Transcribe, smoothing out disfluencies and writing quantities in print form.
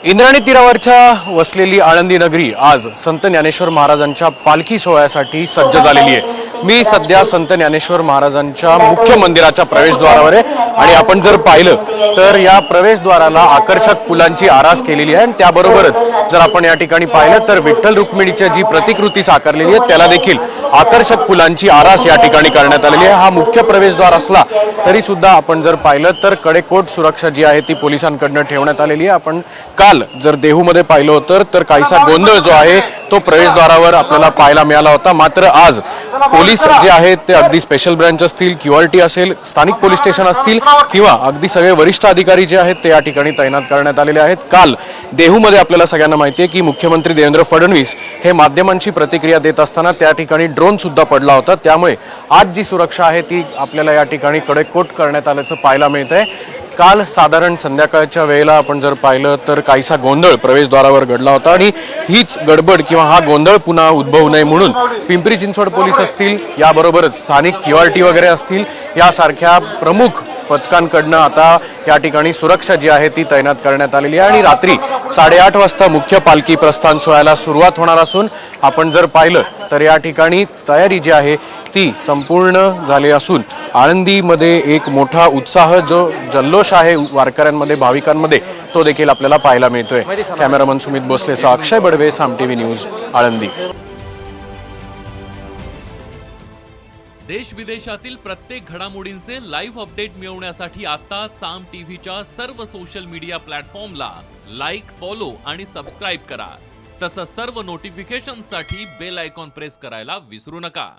इंद्रायणी तीरावरच्या वसलेली आळंदी नगरी आज संत ज्ञानेश्वर महाराजांच्या पालखी सोहळ्यासाठी सज्ज झालेली आहे। मी सध्या संत ज्ञानेश्वर महाराजांच्या मुख्य मंदिराच्या प्रवेशद्वारावर आहे आणि आपण जर पाहिलं तर या प्रवेशद्वाराला आकर्षक फुलांची आरास केलेली आहे आणि त्याबरोबरच जर आपण या ठिकाणी पाहिलं तर विठ्ठल रुक्मिणीची जी प्रतिकृती साकारलेली आहे त्याला देखील आकर्षक फुलांची आरास या ठिकाणी करण्यात आलेली आहे। हा मुख्य प्रवेशद्वार असला तरी सुद्धा आपण जर पाहिलं तर कडेकोट सुरक्षा जी आहे ती पोलिसांकडून ठेवण्यात आलेली आहे। आपण काल जर देहूमध्ये पाहिलं होतं तर काहीसा गोंधळ जो आहे तो प्रवेशद्वारावर आपल्याला पाहायला मिळाला होता। मात्र आज पोलीस जे आहेत ते अगदी स्पेशल ब्रांच असतील, क्यूआरटी असेल, स्थानिक पोलीस स्टेशन असतील किंवा अगदी सगळे वरिष्ठ अधिकारी जे आहेत ते या ठिकाणी तैनात करण्यात आलेले आहेत। काल देहूमध्ये आपल्याला सगळ्यांना माहिती आहे की मुख्यमंत्री देवेंद्र फडणवीस हे माध्यमांची प्रतिक्रिया देत असताना त्या ठिकाणी ड्रोन सुद्धा पडला होता, त्यामुळे आज जी सुरक्षा आहे ती आपल्याला या ठिकाणी कडेकोट करण्यात आल्याचं पाहायला मिळतंय। काल साधारण संध्याकाळच्या वेळेला आपण जर पाहिलं तर काहीसा गोंधळ प्रवेशद्वारावर घडला होता आणि हीच गडबड किंवा हा गोंधळ पुन्हा उद्भवू नये म्हणून पिंपरी चिंचवड पोलीस असतील, याबरोबरच स्थानिक क्यूआरटी वगैरे असतील, यासारख्या प्रमुख पथकांकडनं आता या ठिकाणी सुरक्षा जी आहे ती तैनात करण्यात आलेली आहे आणि रात्री 8:30 वाजता मुख्य पालखी प्रस्थान सोहळ्याला सुरुवात होणार असून आपण जर पाहिलं तर या ठिकाणी तयारी जी आहे ती संपूर्ण झाली असून आळंदीमध्ये एक मोठा उत्साह जो जल्लोष आहे वारकऱ्यांमध्ये, भाविकांमध्ये, तो देखील आपल्याला पाहायला मिळतोय। कॅमेरामन सुमित भोसलेसह अक्षय बडवे, साम टीव्ही न्यूज, आळंदी। देश विदेशातील प्रत्येक घडामोडींचे लाईव्ह अपडेट मिळवण्यासाठी आता साम टीव्हीच्या सर्व सोशल मीडिया प्लॅटफॉर्मला लाईक, फॉलो आणि सबस्क्राईब करा। तसंच सर्व नोटिफिकेशनसाठी बेल आयकॉन प्रेस करायला विसरू नका।